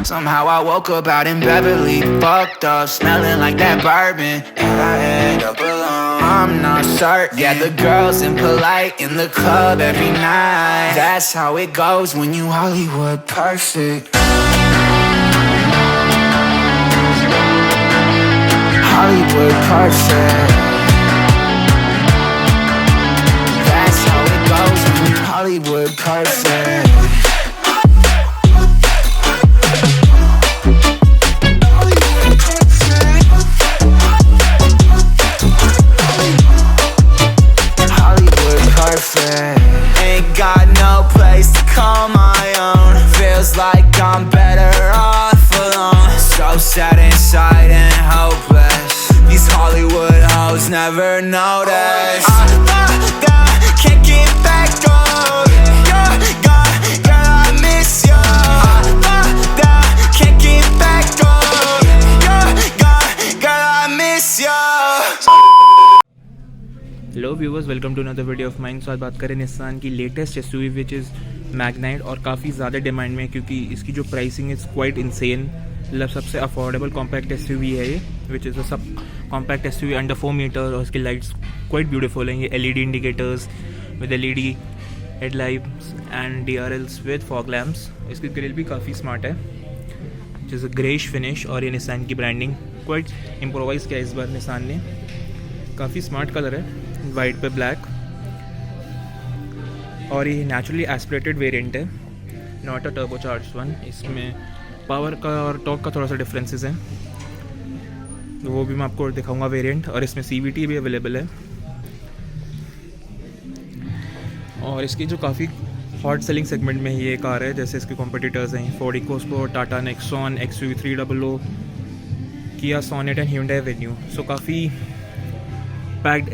Somehow I woke up out in Beverly, fucked up, smelling like that bourbon, and I end up alone. I'm not certain. Yeah, the girls impolite in the club every night. That's how it goes when you Hollywood perfect. Hollywood perfect. That's how it goes when you Hollywood perfect. Ain't got no place to call my own. Feels like I'm better off alone. So sad inside and hopeless. These Hollywood hoes never notice. Can't get back on. You're gone, girl, I miss you. Can't get back on. You're gone, girl, I miss you. Hello viewers, welcome to another video of mine. तो आज बात करें Nissan की latest SUV which is Magnite, और काफ़ी ज़्यादा demand में है क्योंकि इसकी जो प्राइसिंग इज़ क्वाइट इंसेन। मतलब सबसे अफोर्डेबल कॉम्पैक्ट एसयूवी है ये, which is a sub compact SUV under 4 metre. और इसकी लाइट्स क्वाइट ब्यूटीफुल हैं। ये LED indicators with LED headlights and DRLs with fog lamps. इसकी ग्रिल भी काफ़ी स्मार्ट है, which is a greyish finish. और ये निसान की ब्रांडिंग क्वाइट इम्प्रोवाइज़ किया इस बार निसान ने। काफ़ी स्मार्ट कलर है, वाइट पे ब्लैक। और ये नेचुरली एस्पिरेटेड वेरिएंट है, नॉट अ टर्बोचार्ज्ड वन। इसमें पावर का और टॉर्क का थोड़ा सा डिफरेंसेस हैं, तो वो भी मैं आपको दिखाऊंगा वेरिएंट। और इसमें सीवीटी भी अवेलेबल है। और इसकी जो काफ़ी हॉट सेलिंग सेगमेंट में ये कार है, जैसे इसके कॉम्पिटिटर्स हैं Ford EcoSport, Tata Nexon, XUV 300, किया सोनेट एंड Hyundai वेन्यू। सो काफ़ी पैक्ड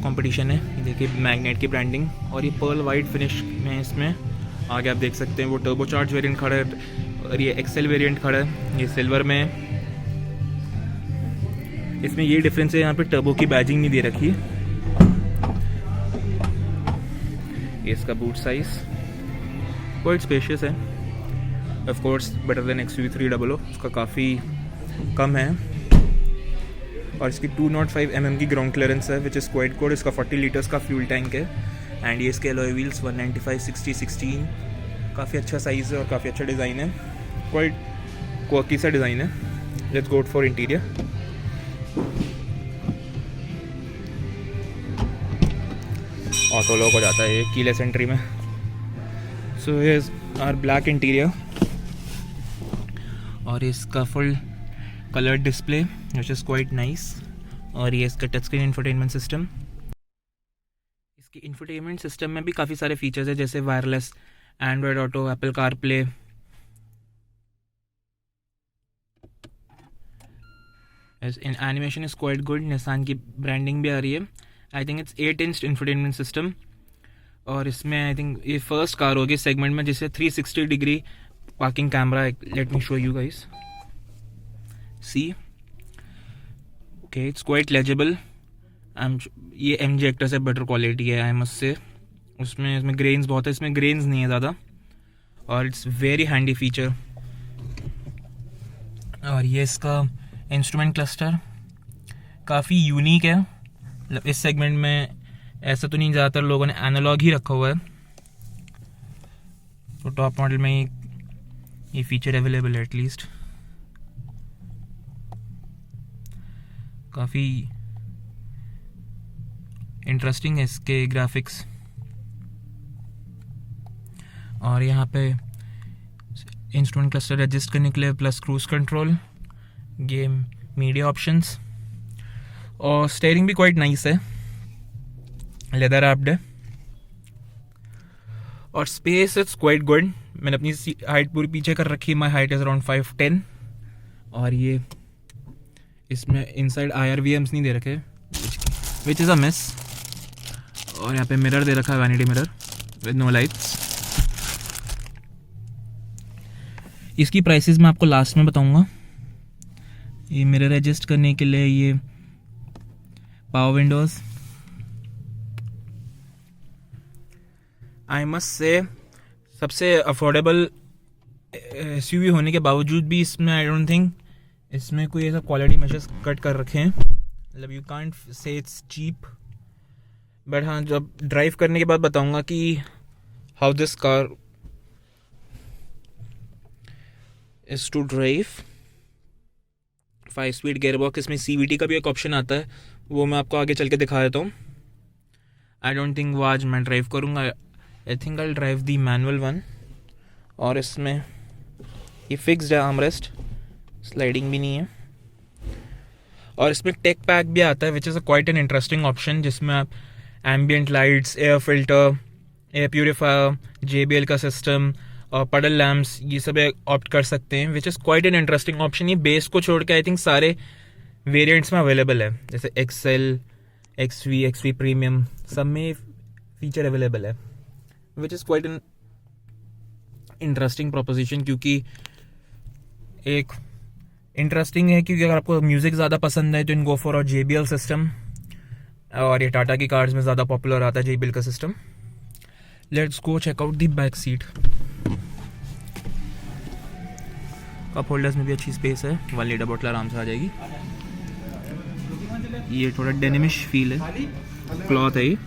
कंपटीशन है। देखिए मैग्नेट की ब्रांडिंग, और ये पर्ल वाइट फिनिश में इसमें आगे आप देख सकते हैं। वो टर्बोचार्ज वेरिएंट खड़ा है, और ये एक्सेल वेरिएंट खड़ा है, ये सिल्वर में। इसमें ये डिफरेंस है, यहाँ पे टर्बो की बैजिंग नहीं दे रखी है। ये इसका बूट साइज क्वाइट स्पेशियस है, of course better than XUV 300, उसका काफ़ी कम है। और इसकी 205 mm की ग्राउंड क्लियरेंस है, विच इज़ क्वाइट गुड। इसका 40 लीटर्स का फ्यूल टैंक है। एंड ये इसके अलॉय व्हील्स 195 60 16, काफ़ी अच्छा साइज़ है और काफ़ी अच्छा डिज़ाइन है। क्वाइट क्वर्की सा डिज़ाइन है। Let's go for interior. Auto lock हो जाता है ये कीलेस एंट्री में। So here is our black interior, और इसका full coloured display which is quite nice. और ये इसका टच स्क्रीन इंफोटेनमेंट सिस्टम। इसके इंफोटेनमेंट सिस्टम में भी काफ़ी सारे फीचर्स हैं, जैसे wireless, Android auto, Apple CarPlay. इन animation is quite good. Nissan की ब्रांडिंग भी आ रही है। I think it's 8 inch infotainment system. और इसमें आई थिंक ये फर्स्ट कार होगी सेगमेंट में जिसे 360 degree parking camera. Let me show you guys, see okay, it's quite legible. ये MG एक्टर से बेटर क्वालिटी है, आई मस्ट से। इसमें ग्रेन्स बहुत है, इसमें ग्रेन्स नहीं है ज़्यादा। और इट्स वेरी हैंडी फीचर। और ये इसका इंस्ट्रूमेंट क्लस्टर काफ़ी यूनिक है। मतलब इस सेगमेंट में ऐसा तो नहीं, ज़्यादातर लोगों ने एनालॉग ही रखा हुआ है। तो टॉप मॉडल में ये फीचर अवेलेबल है एटलीस्ट। काफ़ी इंटरेस्टिंग है इसके ग्राफिक्स। और यहाँ पे इंस्ट्रूमेंट क्लस्टर एडजस्ट करने के लिए, plus cruise control, game media options. और स्टीयरिंग भी क्वाइट नाइस है, लेदर रैप्ड है। और स्पेस इट्स क्वाइट गुड। मैंने अपनी हाइट पूरी पीछे कर रखी है, माई हाइट इज़ अराउंड 5'10". और ये इसमें इनसाइड IRVMs नहीं दे रखे, विच इज़ अ मिस। और यहाँ पे मिरर दे रखा है, vanity mirror with no lights. इसकी प्राइसेस मैं आपको लास्ट में बताऊंगा। ये मिरर एडजस्ट करने के लिए ये power Windows. I must say सबसे अफोर्डेबल SUV होने के बावजूद भी इसमें आई डोंट थिंक इसमें कोई ऐसा क्वालिटी मेजर्स कट कर रखे हैं, मतलब you can't say it's cheap. But हाँ, जब ड्राइव करने के बाद बताऊंगा कि how this car is to drive. 5 speed gearbox, इसमें CVT का भी एक ऑप्शन आता है, वो मैं आपको आगे चल के दिखा देता हूँ। आई डोंट थिंक वो आज मैं ड्राइव करूँगा, I think I drive the manual one. और इसमें ये फिक्स्ड है आर्मरेस्ट, स्लाइडिंग भी नहीं है। और इसमें टेक पैक भी आता है which is a quite an interesting option, जिसमें आप ambient lights, air filter, air purifier, JBL का सिस्टम और पडल लैम्प्स, ये सब ऑप्ट कर सकते हैं, which is quite an interesting option. ये बेस को छोड़ के आई थिंक सारे वेरिएंट्स में अवेलेबल है, जैसे XL, XV प्रीमियम, सब में फीचर अवेलेबल है, विच is quite an interesting proposition. क्योंकि एक इंटरेस्टिंग है क्योंकि अगर आपको म्यूज़िक ज़्यादा पसंद है तो इन गो फॉर और JBL सिस्टम, और ये टाटा की कार्स में ज़्यादा पॉपुलर आता है JBL का सिस्टम। Let's go check out the back seat. Cup holders में भी अच्छी स्पेस है, 1 लीटर बोतल आराम से आ जाएगी। ये थोड़ा डेनिमिश फील है, क्लॉथ है ये।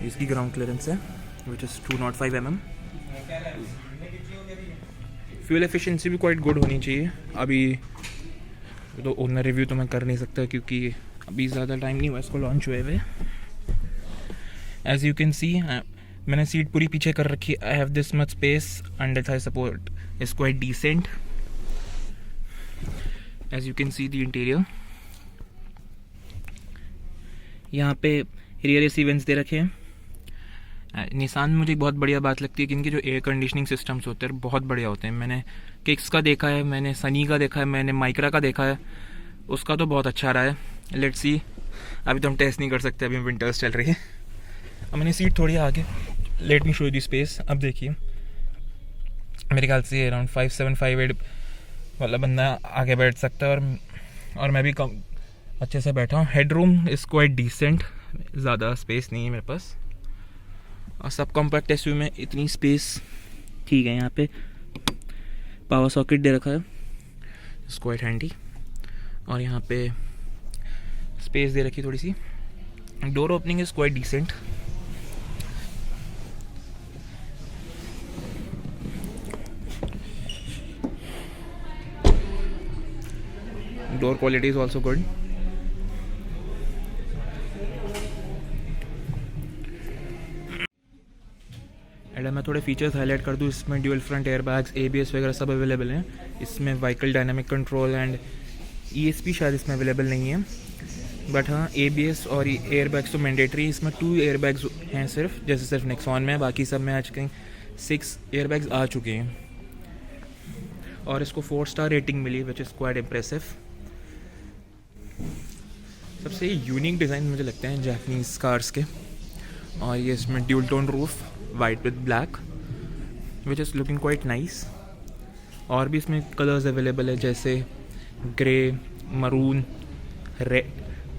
इसकी ग्राउंड क्लियरेंस है which is 205 mm। Fuel efficiency भी क्वाइट गुड होनी चाहिए। अभी तो ओनर रिव्यू तो मैं कर नहीं सकता क्योंकि अभी ज़्यादा टाइम नहीं हुआ इसको लॉन्च हुए हुए। एज यू कैन सी मैंने सीट पूरी पीछे कर रखी। I have this much space, under thigh support is quite decent. As you can see the interior, यहाँ पे रियर AC वेंट्स दे रखे हैं। निसान में मुझे एक बहुत बढ़िया बात लगती है कि इनके जो एयर कंडीशनिंग सिस्टम्स होते हैं बहुत बढ़िया होते हैं। मैंने किक्स का देखा है, मैंने सनी का देखा है, मैंने माइक्रा का देखा है, उसका तो बहुत अच्छा रहा है। लेट्स सी, अभी तो हम टेस्ट नहीं कर सकते, अभी विंटर्स चल रही है। अब मैंने सीट थोड़ी आगे, late me show you the space. अब देखिए मेरे ख्याल से अराउंड 5'7", 5'8" वाला बंदा आगे बैठ सकता है, और मैं भी कम अच्छे से बैठा हूँ। Head room is quite decent, ज़्यादा स्पेस नहीं है मेरे पास, और सब कॉम्पैक्ट SUV में इतनी स्पेस ठीक है। यहाँ पे पावर सॉकेट दे रखा है, इट्स क्वाइट हैंडी, और यहाँ पे स्पेस दे रखी थोड़ी सी। Door opening is quite decent. Door quality is also good. And मैं थोड़े फीचर्स हाईलाइट कर दूँ, इसमें ड्यूअल फ्रंट एयरबैग्स, ABS वगैरह सब अवेलेबल हैं। इसमें vehicle dynamic control and ESP शायद इसमें अवेलेबल नहीं है, बट हाँ ABS और एयरबैग्स तो मैंडेटरी। इसमें 2 एयरबैग्स हैं सिर्फ, जैसे सिर्फ नेक्सॉन में है, बाकी सब में आज कहीं 6 एयरबैग्स आ चुके हैं। और इसको 4 स्टार रेटिंग मिली विच इज़ क्वाइट इम्प्रेसिव। सबसे यूनिक डिज़ाइन मुझे लगते हैं जापानीज़ कार्स के, और ये इसमें dual tone roof white with black which is looking quite nice. और भी इसमें कलर्स अवेलेबल है जैसे ग्रे, मरून, रेड,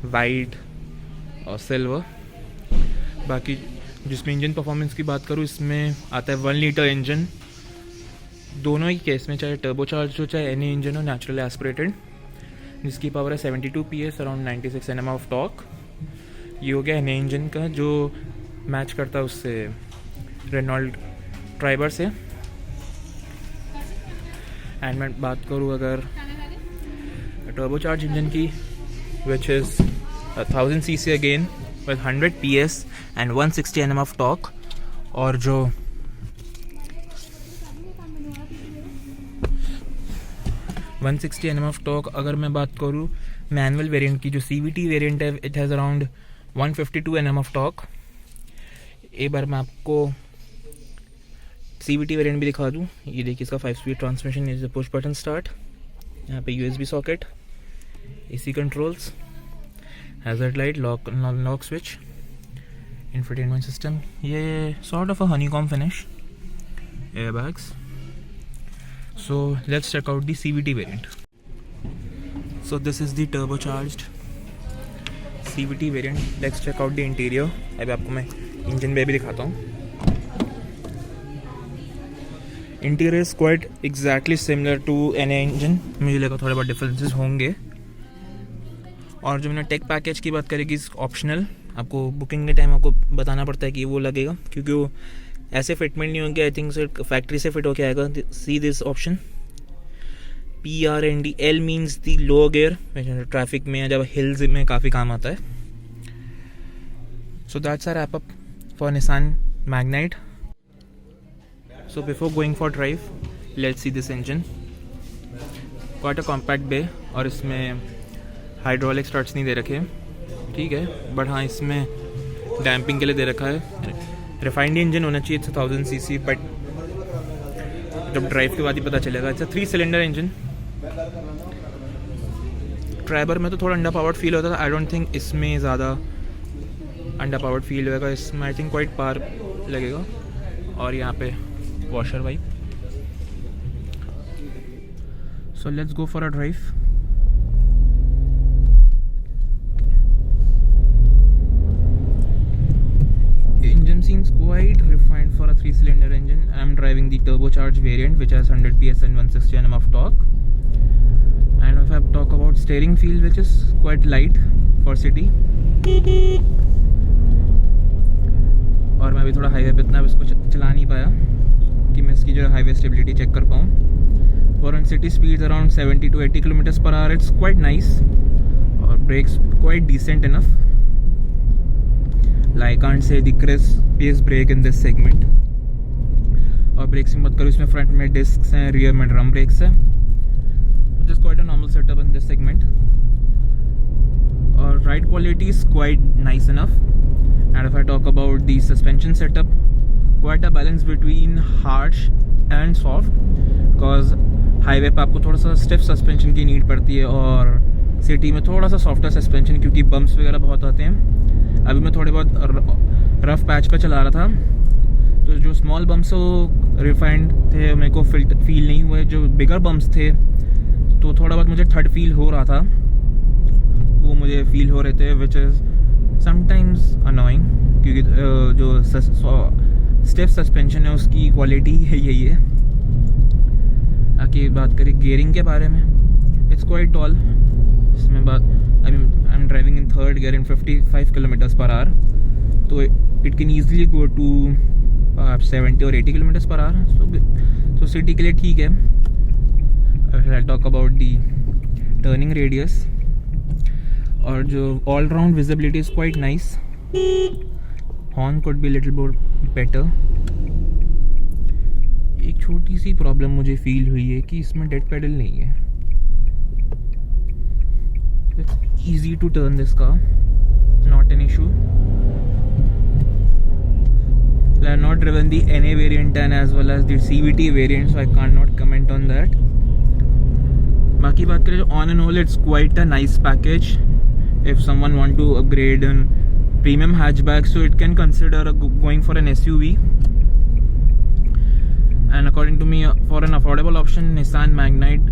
वाइट और सिल्वर। बाकी जिसमें इंजन परफॉर्मेंस की बात करूँ, इसमें आता है 1 लीटर इंजन, दोनों ही केस में, चाहे टर्बो चार्ज हो चाहे एनी इंजन हो, नेचुरल एस्पिरेटेड, जिसकी पावर है 72 PS, around 96 Nm of torque. ये हो गया एनी इंजन का, जो मैच करता है उससे रेनॉल्ड ट्राइबर से। एंड मैं बात करूँ अगर टर्बो चार्ज इंजन की, which is 1000 cc again with 100 PS and 160 Nm of torque. और जो 160 Nm ऑफ टॉर्क अगर मैं बात करूँ मैनुअल वेरिएंट की, जो CVT वेरिएंट है, it has around 152 Nm of torque. एक बार मैं आपको CVT वेरिएंट भी दिखा दूँ। ये देखिए, इसका 5 speed transmission, is push button start, यहाँ पे USB socket, AC controls, hazard light, lock switch, infotainment system, ये sort of a honeycomb finish, airbags. So let's check out the CVT variant. So this is the turbocharged CVT variant. Let's check out the interior. अभी आपको मैं engine पे भी दिखाता हूँ। Interior is quite exactly similar to an engine, मुझे लगा थोड़े बहुत डिफरेंसेस होंगे। और जो मैंने टेक पैकेज की बात करेगी ऑप्शनल, आपको बुकिंग के टाइम आपको बताना पड़ता है कि वो लगेगा, क्योंकि वो ऐसे फिटमेंट नहीं होंगे। आई थिंक सर फैक्ट्री से फिट होके आएगा। See this option PRND, L means the low gear, traffic में जब हिल्स में काफ़ी काम आता है। So that's our wrap up for Nissan Magnite. So before going for drive, let's see this engine. Quite a compact bay, और इसमें hydraulic starts नहीं दे रखे, ठीक है, बट हाँ इसमें डैम्पिंग के लिए दे रखा है। रिफाइंड इंजन होना चाहिए, 1000 cc, बट जब ड्राइव के बाद ही पता चलेगा। It's 3 cylinder engine. ट्राइबर में तो थोड़ा अंडर पावर्ड फील होता था, आई डोंट थिंक इसमें ज़्यादा अंडर पावर्ड फील होएगा। इसमें आई थिंक क्वाइट पार लगेगा। और यहाँ पे washer wipe. So let's go for a drive. Engine seems quite refined for a 3-cylinder engine. I'm driving the turbocharged variant which has 100 PS and 160 Nm of torque. And if I talk about steering feel, which is quite light for city. और मैं भी थोड़ा highway पे इतना इसको चला नहीं पाया कि मैं इसकी जो हाईवे स्टेबिलिटी चेक कर पाऊँ। और on city speeds around 70 to 80 km/h, it's quite nice. और brakes quite decent enough, like can't say the crisp pace brake in this segment. और ब्रेक्स की बात करूँ, इसमें फ्रंट में डिस्क्स हैं, रियर में ड्रम ब्रेक्स हैं, which is quite a normal setup in this segment. और ride quality is quite nice enough. And if I talk about the suspension setup, quite a balance between harsh and soft, because highway पे आपको थोड़ा सा stiff suspension की need पड़ती है और city में थोड़ा सा सॉफ्टर सस्पेंशन, क्योंकि बम्प्स वगैरह बहुत आते हैं। अभी मैं थोड़े बहुत रफ पैच पे चला रहा था, तो जो स्मॉल बम्प्स वो रिफाइंड थे, मेरे को फील नहीं हुए। जो बिगर बम्प्स थे तो थोड़ा बहुत मुझे थर्ड फील हो रहा था, वो मुझे फील हो रहे थे, विच इज़ समटाइम्स अनोइंग, क्योंकि जो स्टिफ सस्पेंशन है उसकी क्वालिटी है यही है। आगे बात करें गियरिंग के बारे में, इट्स क्वाइट टॉल। इसमें बात I am driving in third gear in 55 km/h, तो it can easily go to 70 or 80 km/h, तो सिटी के लिए ठीक है। I talk about the turning radius, और जो all round visibility is quite nice. Horn could be little more better. एक छोटी सी प्रॉब्लम मुझे फील हुई है कि इसमें डेड पेडल नहीं है। It's easy to turn this car, not an issue. I have not driven the NA variant and as well as the CVT variant, so I can't not comment on that. बाकी बात करें, on and all it's quite a nice package. If someone want to upgrade in premium hatchback, so it can consider going for an SUV. And according to me, for an affordable option, Nissan Magnite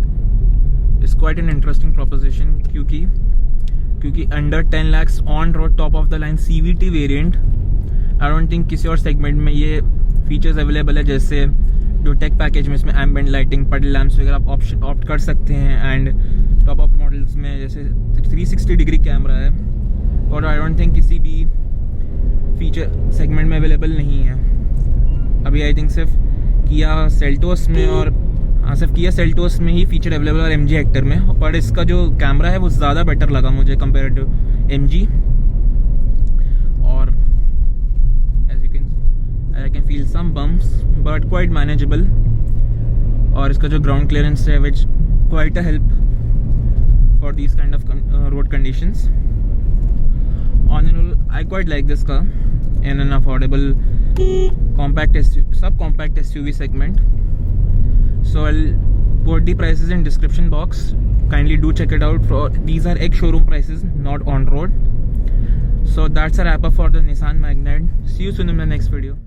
is quite an interesting proposition, क्योंकि under 10 lakhs on road top of the line CVT variant, I don't think किसी और segment में ये features available है। जैसे जो take package में इसमें एम्बिएंट लाइटिंग, पडल लैम्प्स वगैरह आप ऑप्शन ऑप्ट कर सकते हैं। एंड टॉप अप मॉडल्स में जैसे 360 डिग्री कैमरा है, और आई डोंट थिंक किसी भी फीचर सेगमेंट में अवेलेबल नहीं है अभी। आई थिंक सिर्फ किया सेल्टोस में, और सिर्फ किया सेल्टोस में ही फीचर अवेलेबल और MG हेक्टर में। पर इसका जो कैमरा है वो ज़्यादा बेटर लगा मुझे कंपेयर टू MG। और I can feel some bumps but quite manageable, और इसका जो ground clearance है which quite a help for these kind of road conditions. On and all, I quite like this car in an affordable subcompact SUV segment. So I'll put the prices in description box. Kindly do check it out. These are ex-showroom prices, not on road. So that's a wrap up for the Nissan Magnite. See you soon in the next video.